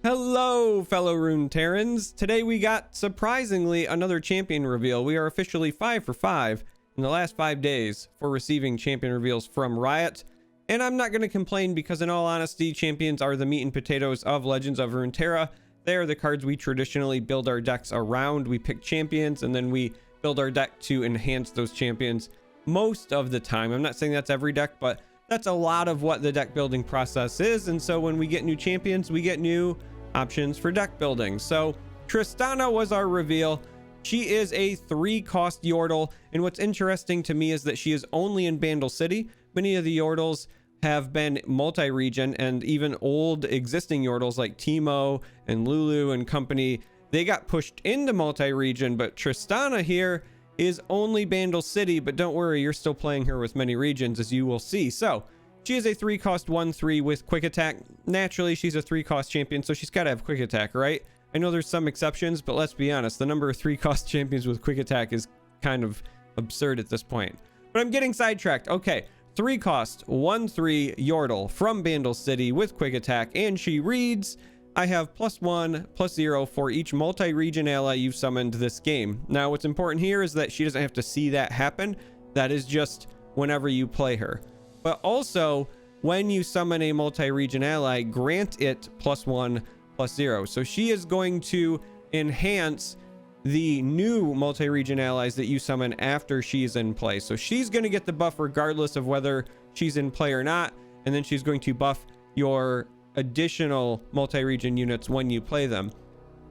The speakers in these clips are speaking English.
Hello, fellow Runeterrans. Today we got, surprisingly, another champion reveal. We are officially 5 for 5 in the last 5 days for receiving champion reveals from Riot. And I'm not going to complain because, in all honesty, champions are the meat and potatoes of Legends of Runeterra. They are the cards we traditionally build our decks around. We pick champions and then we build our deck to enhance those champions most of the time. I'm not saying that's every deck, but that's a lot of what the deck building process is. And so when we get new champions, we get new options for deck building. So Tristana was our reveal. She is a 3-cost Yordle, and what's interesting to me is that she is only in Bandle City. Many of the Yordles have been multi-region, and even old existing Yordles like Teemo and Lulu and company, they got pushed into multi-region, but Tristana here is only Bandle City. But don't worry, you're still playing her with many regions, as you will see. So she is a 3-cost 1/3 with quick attack. Naturally, she's a 3-cost champion, so she's got to have quick attack, right? I know there's some exceptions, but let's be honest, the number of 3-cost champions with quick attack is kind of absurd at this point. But I'm getting sidetracked. Okay, 3-cost 1/3 Yordle from Bandle City with quick attack, and she reads, I have +1/+0 for each multi-region ally you've summoned this game. Now, what's important here is that she doesn't have to see that happen. That is just whenever you play her. But also, when you summon a multi-region ally, grant it +1/+0. So she is going to enhance the new multi-region allies that you summon after she's in play. So she's going to get the buff regardless of whether she's in play or not. And then she's going to buff your additional multi-region units when you play them.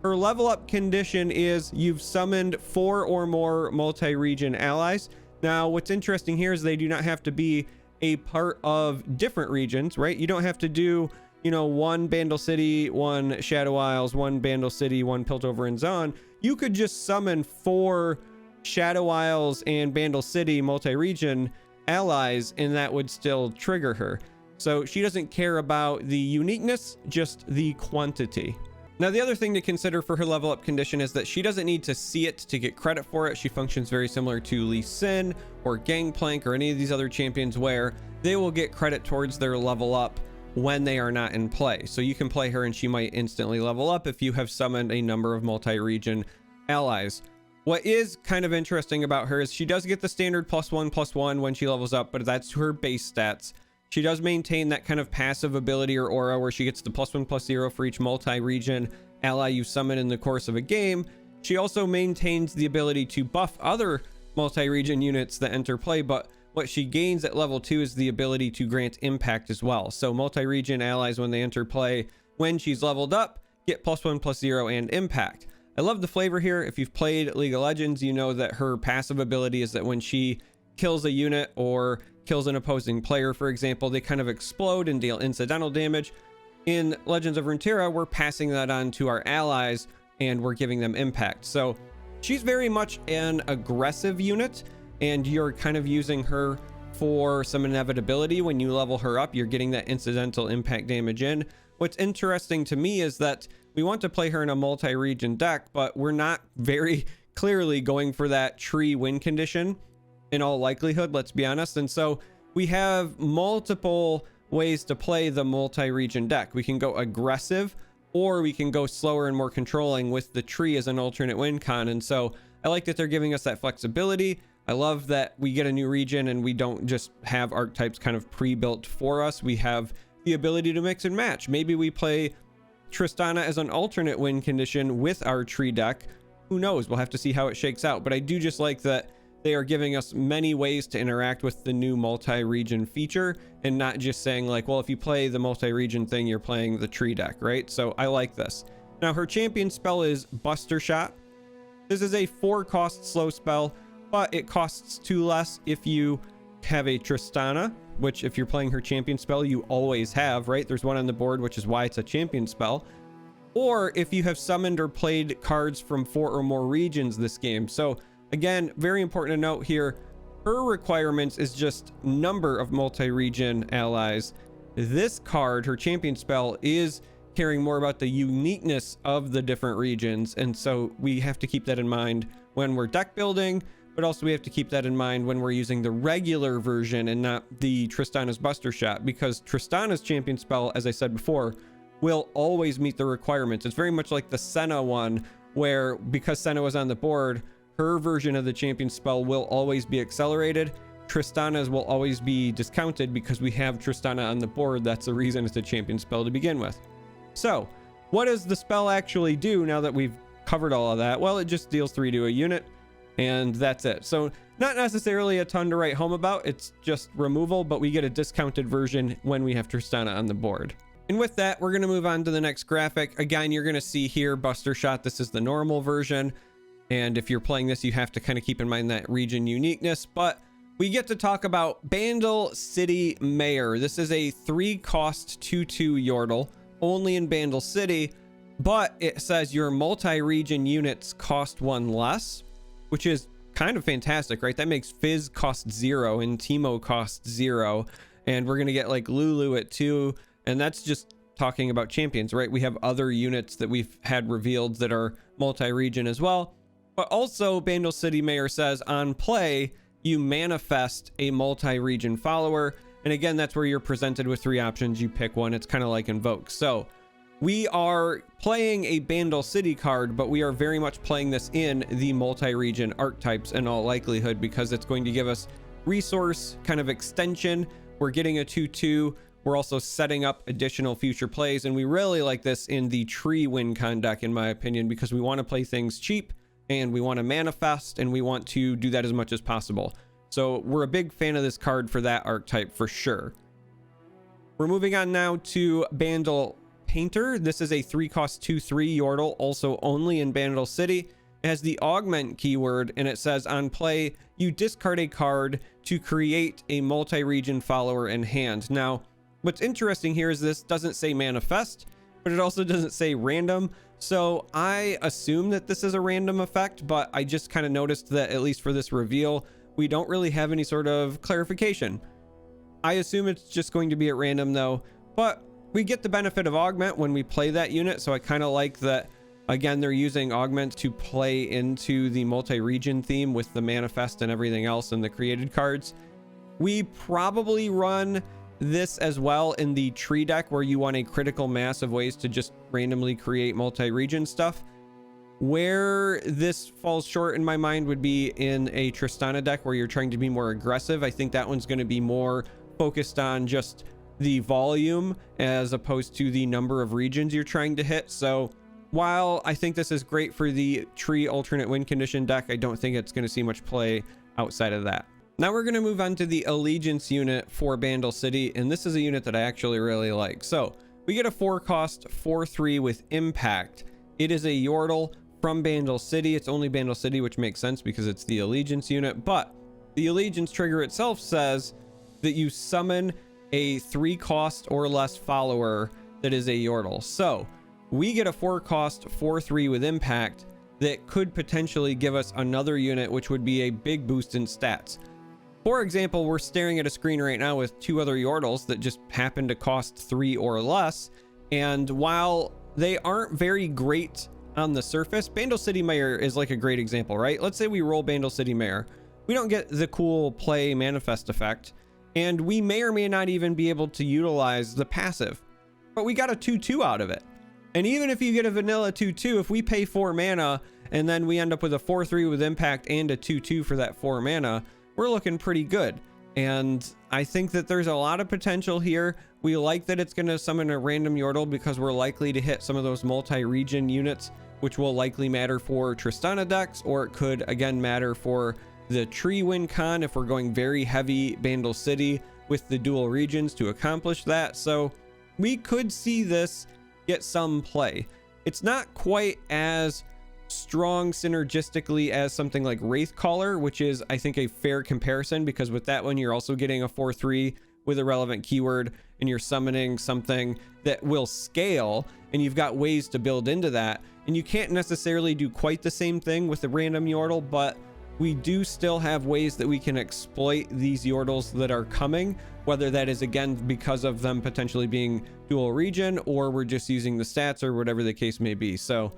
Her level up condition is you've summoned 4 or more multi-region allies. Now, what's interesting here is they do not have to be a part of different regions, right? You don't have to do, one Bandle City, one Shadow Isles, one Bandle City, one Piltover and Zon. You could just summon 4 Shadow Isles and Bandle City multi-region allies, and that would still trigger her. So she doesn't care about the uniqueness, just the quantity. Now, the other thing to consider for her level up condition is that she doesn't need to see it to get credit for it. She functions very similar to Lee Sin or Gangplank or any of these other champions, where they will get credit towards their level up when they are not in play. So you can play her and she might instantly level up if you have summoned a number of multi-region allies. What is kind of interesting about her is she does get the standard +1/+1 when she levels up, but that's her base stats. She does maintain that kind of passive ability or aura where she gets the +1/+0 for each multi-region ally you summon in the course of a game. She also maintains the ability to buff other multi-region units that enter play, but what she gains at level 2 is the ability to grant impact as well. So multi-region allies, when they enter play, when she's leveled up, get +1/+0 and impact. I love the flavor here. If you've played League of Legends, you know that her passive ability is that when she kills a unit or kills an opposing player, for example, they kind of explode and deal incidental damage. In Legends of Runeterra, we're passing that on to our allies and we're giving them impact. So she's very much an aggressive unit, and you're kind of using her for some inevitability. When you level her up, you're getting that incidental impact damage in. What's interesting to me is that we want to play her in a multi-region deck, but we're not very clearly going for that tree win condition in all likelihood, let's be honest. And so we have multiple ways to play the multi-region deck. We can go aggressive, or we can go slower and more controlling with the tree as an alternate win con. And so I like that they're giving us that flexibility. I love that we get a new region and we don't just have archetypes kind of pre-built for us. We have the ability to mix and match. Maybe we play Tristana as an alternate win condition with our tree deck. Who knows? We'll have to see how it shakes out. But I do just like that they are giving us many ways to interact with the new multi-region feature, and not just saying like, well, if you play the multi-region thing, you're playing the tree deck, right? So I like this. Now, her champion spell is Buster Shot. This is a 4-cost slow spell, but it costs 2 less if you have a Tristana, which if you're playing her champion spell, you always have, right? There's one on the board, which is why it's a champion spell. Or if you have summoned or played cards from 4 or more regions this game. So again, very important to note here, her requirements is just number of multi-region allies. This card, her champion spell, is caring more about the uniqueness of the different regions. And so we have to keep that in mind when we're deck building, but also we have to keep that in mind when we're using the regular version and not the Tristana's Buster Shot, because Tristana's champion spell, as I said before, will always meet the requirements. It's very much like the Senna one, where because Senna was on the board, her version of the champion spell will always be accelerated. Tristana's will always be discounted because we have Tristana on the board. That's the reason it's a champion spell to begin with. So what does the spell actually do now that we've covered all of that? Well, it just deals 3 to a unit, and that's it. So not necessarily a ton to write home about. It's just removal, but we get a discounted version when we have Tristana on the board. And with that, we're going to move on to the next graphic. Again, you're going to see here Buster Shot. This is the normal version. And if you're playing this, you have to kind of keep in mind that region uniqueness. But we get to talk about Bandle City Mayor. This is a 3-cost 2/2 Yordle, only in Bandle City. But it says your multi-region units cost 1 less, which is kind of fantastic, right? That makes Fizz cost 0 and Teemo cost 0. And we're going to get like Lulu at 2. And that's just talking about champions, right? We have other units that we've had revealed that are multi-region as well. But also Bandle City Mayor says on play, you manifest a multi-region follower. And again, that's where you're presented with 3 options. You pick one. It's kind of like Invoke. So we are playing a Bandle City card, but we are very much playing this in the multi-region archetypes in all likelihood, because it's going to give us resource kind of extension. We're getting a 2/2. We're also setting up additional future plays, and we really like this in the tree win con deck, in my opinion, because we want to play things cheap and we want to manifest, and we want to do that as much as possible. So we're a big fan of this card for that archetype for sure. We're moving on now to Bandel Painter. This is a 3-cost 2/3 Yordle, also only in Bandle City. It has the augment keyword, and it says on play, you discard a card to create a multi-region follower in hand. Now, what's interesting here is this doesn't say manifest, but it also doesn't say random. So I assume that this is a random effect, but I just kind of noticed that at least for this reveal, we don't really have any sort of clarification. I assume it's just going to be at random though, but we get the benefit of augment when we play that unit. So I kind of like that. Again, they're using augment to play into the multi-region theme with the manifest and everything else in the created cards. We probably run this as well in the tree deck, where you want a critical mass of ways to just randomly create multi-region stuff. Where this falls short in my mind would be in a Tristana deck where you're trying to be more aggressive. I think that one's going to be more focused on just the volume as opposed to the number of regions you're trying to hit. So while I think this is great for the tree alternate win condition deck, I don't think it's going to see much play outside of that. Now we're going to move on to the Allegiance unit for Bandle City, and this is a unit that I actually really like. So we get a 4-cost 4/3 with impact. It is a Yordle from Bandle City. It's only Bandle City, which makes sense because it's the Allegiance unit, but the Allegiance trigger itself says that you summon a 3-cost or less follower that is a Yordle. So we get a 4-cost 4/3 with impact that could potentially give us another unit, which would be a big boost in stats. For example, we're staring at a screen right now with 2 other Yordles that just happen to cost 3 or less. And while they aren't very great on the surface, Bandle City Mayor is like a great example, right? Let's say we roll Bandle City Mayor. We don't get the cool play manifest effect, and we may or may not even be able to utilize the passive, but we got a 2/2 out of it. And even if you get a vanilla 2/2, if we pay 4 mana and then we end up with a 4/3 with impact and a 2/2 for that 4 mana, we're looking pretty good. And I think that there's a lot of potential here. We like that it's going to summon a random Yordle because we're likely to hit some of those multi-region units, which will likely matter for Tristana decks, or it could again matter for the tree win con if we're going very heavy Bandle City with the dual regions to accomplish that. So we could see this get some play. It's not quite as strong synergistically as something like Wraithcaller, which is I think a fair comparison, because with that one you're also getting a 4/3 with a relevant keyword, and you're summoning something that will scale, and you've got ways to build into that. And you can't necessarily do quite the same thing with the random Yordle, but we do still have ways that we can exploit these Yordles that are coming, whether that is again because of them potentially being dual region, or we're just using the stats, or whatever the case may be. So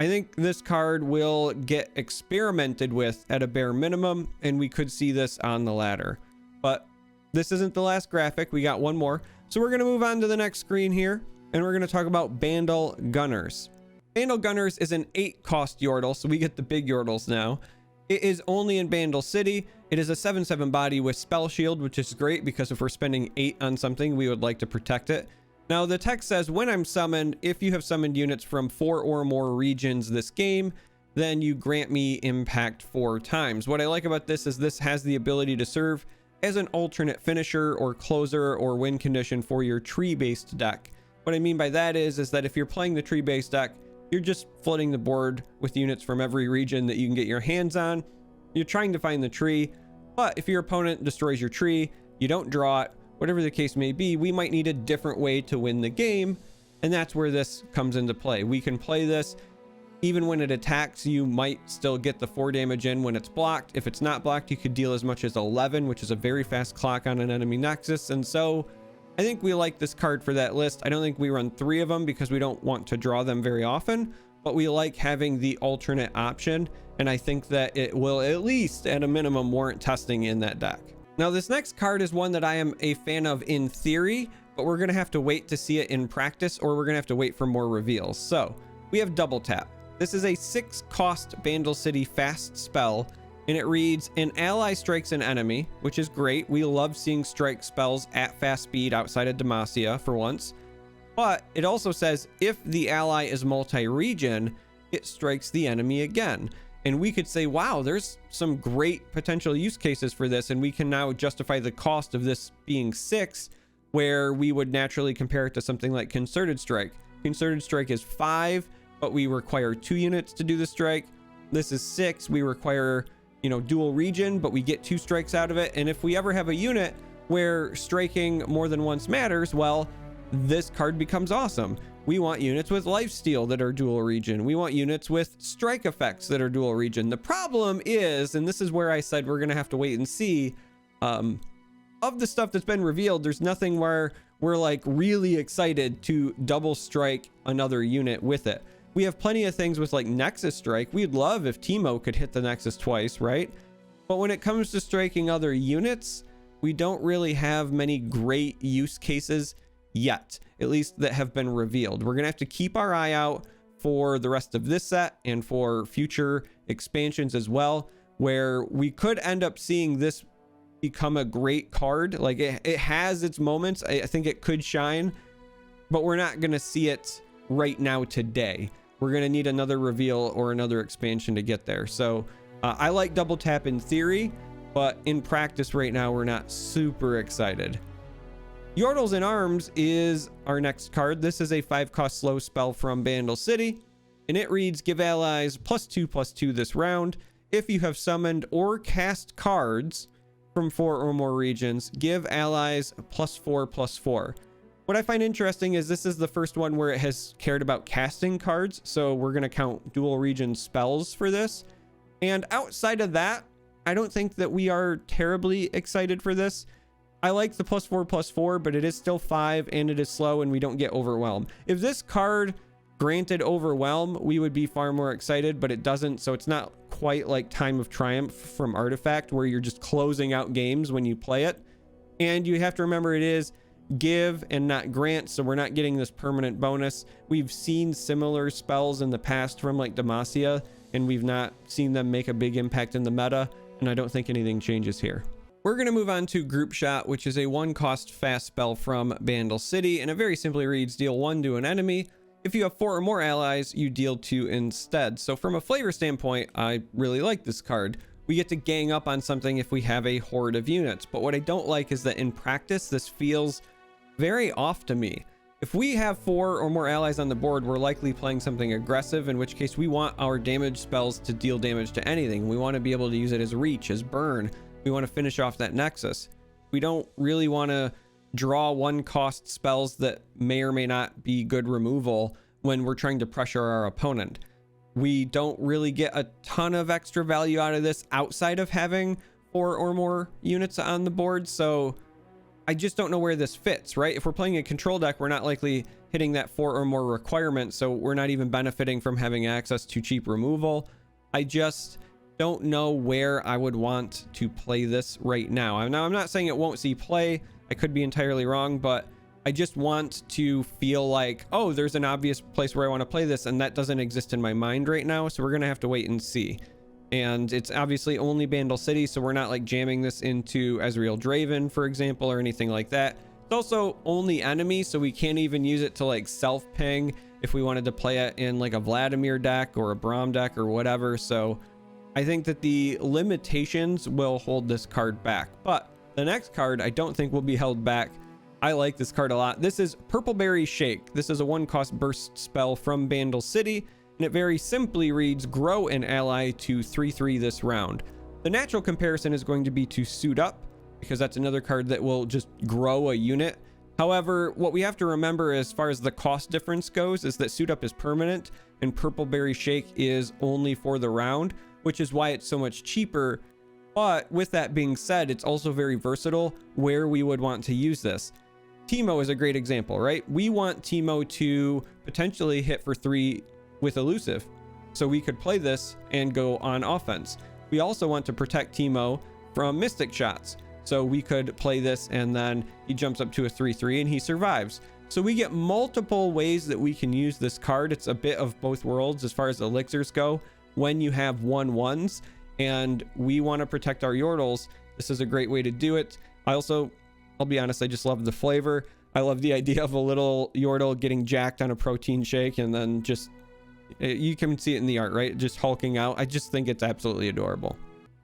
I think this card will get experimented with at a bare minimum, and we could see this on the ladder. But this isn't the last graphic. We got one more. So we're going to move on to the next screen here. and we're going to talk about Bandle Gunners. Bandle Gunners is an 8-cost Yordle, so we get the big Yordles now. It is only in Bandle City. It is a 7/7 body with Spell Shield, which is great because if we're spending 8 on something, we would like to protect it. Now, the text says, when I'm summoned, if you have summoned units from 4 or more regions this game, then you grant me impact 4 times. What I like about this is this has the ability to serve as an alternate finisher or closer or win condition for your tree-based deck. What I mean by that is that if you're playing the tree-based deck, you're just flooding the board with units from every region that you can get your hands on. You're trying to find the tree, but if your opponent destroys your tree, you don't draw it, whatever the case may be, we might need a different way to win the game, and that's where this comes into play. We can play this even when it attacks, you might still get the 4 damage in when it's blocked. If it's not blocked, you could deal as much as 11, which is a very fast clock on an enemy nexus. And so I think we like this card for that list. I don't think we run 3 of them because we don't want to draw them very often, but we like having the alternate option. And I think that it will at least at a minimum warrant testing in that deck. Now, this next card is one that I am a fan of in theory, but we're going to have to wait to see it in practice, or we're going to have to wait for more reveals. So we have Double Tap. This is a 6-cost Bandle City fast spell, and it reads, an ally strikes an enemy, which is great. We love seeing strike spells at fast speed outside of Demacia for once. But it also says if the ally is multi-region, it strikes the enemy again. And we could say, wow, there's some great potential use cases for this, and we can now justify the cost of this being 6, where we would naturally compare it to something like Concerted Strike. Concerted Strike is 5, but we require 2 units to do the strike. This is 6. We require, dual region, but we get 2 strikes out of it. And if we ever have a unit where striking more than once matters, well, this card becomes awesome. We want units with lifesteal that are dual region. We want units with strike effects that are dual region. The problem is, and this is where I said we're going to have to wait and see, of the stuff that's been revealed, there's nothing where we're like really excited to double strike another unit with it. We have plenty of things with like Nexus Strike. We'd love if Teemo could hit the Nexus twice, right? But when it comes to striking other units, we don't really have many great use cases yet, at least that have been revealed. We're gonna have to keep our eye out for the rest of this set and for future expansions as well, where we could end up seeing this become a great card. Like it has its moments. I think it could shine, but we're not gonna see it right now today. We're going to need another reveal or another expansion to get there. So I like Double Tap in theory, but in practice right now, we're not super excited. Yordles in Arms is our next card. This is a 5-cost slow spell from Bandle City, and it reads, give allies +2/+2 this round. If you have summoned or cast cards from 4 or more regions, give allies +4/+4. What I find interesting is this is the first one where it has cared about casting cards, so we're going to count dual region spells for this. And outside of that, I don't think that we are terribly excited for this. I like the +4/+4, but it is still 5 and it is slow and we don't get overwhelmed. If this card granted overwhelm, we would be far more excited, but it doesn't, so it's not quite like Time of Triumph from Artifact where you're just closing out games when you play it. And you have to remember it is give and not grant, so we're not getting this permanent bonus. We've seen similar spells in the past from like Demacia, and we've not seen them make a big impact in the meta, and I don't think anything changes here. We're going to move on to Group Shot, which is a 1-cost fast spell from Bandle City, and it very simply reads, deal 1 to an enemy. If you have 4 or more allies, you deal 2 instead. So from a flavor standpoint, I really like this card. We get to gang up on something if we have a horde of units, but what I don't like is that in practice, this feels very off to me. If we have 4 or more allies on the board, we're likely playing something aggressive, in which case we want our damage spells to deal damage to anything. We want to be able to use it as reach, as burn. We want to finish off that nexus. We don't really want to draw 1-cost spells that may or may not be good removal when we're trying to pressure our opponent. We don't really get a ton of extra value out of this outside of having 4 or more units on the board, so I just don't know where this fits, right? If we're playing a control deck, we're not likely hitting that 4 or more requirement, so we're not even benefiting from having access to cheap removal. I just don't know where I would want to play this right now. Now, I'm not saying it won't see play. I could be entirely wrong, but I just want to feel like, oh, there's an obvious place where I want to play this, and that doesn't exist in my mind right now, so we're gonna have to wait and see. And it's obviously only Bandle City, so we're not like jamming this into Ezreal Draven, for example, or anything like that. It's also only enemy, so we can't even use it to like self-ping if we wanted to play it in like a Vladimir deck or a Braum deck or whatever. So I think that the limitations will hold this card back, but the next card I don't think will be held back. I like this card a lot. This is Purpleberry Shake. This is a 1-cost burst spell from Bandle City, and it very simply reads, grow an ally to 3/3 this round. The natural comparison is going to be to Suit Up, because that's another card that will just grow a unit. However, what we have to remember as far as the cost difference goes is that Suit Up is permanent and Purpleberry Shake is only for the round, which is why it's so much cheaper. But with that being said, it's also very versatile where we would want to use this. Teemo is a great example, right? We want Teemo to potentially hit for 3 with elusive, so we could play this and go on offense. We also want to protect Teemo from mystic shots, so we could play this and then he jumps up to a 3/3 and he survives. So we get multiple ways that we can use this card. It's a bit of both worlds as far as elixirs go when you have 1/1s, and we want to protect our Yordles. This is a great way to do it. I'll be honest, I just love the flavor. I love the idea of a little Yordle getting jacked on a protein shake and then just, you can see it in the art, right? Just hulking out. I just think it's absolutely adorable.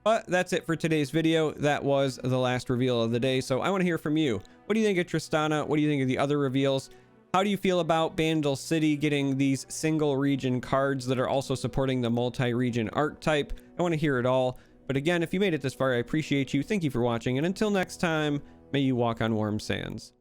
But that's it for today's video. That was the last reveal of the day. So I want to hear from you. What do you think of Tristana? What do you think of the other reveals? How do you feel about Bandle City getting these single region cards that are also supporting the multi-region archetype? I want to hear it all. But again, if you made it this far, I appreciate you. Thank you for watching. And until next time, may you walk on warm sands.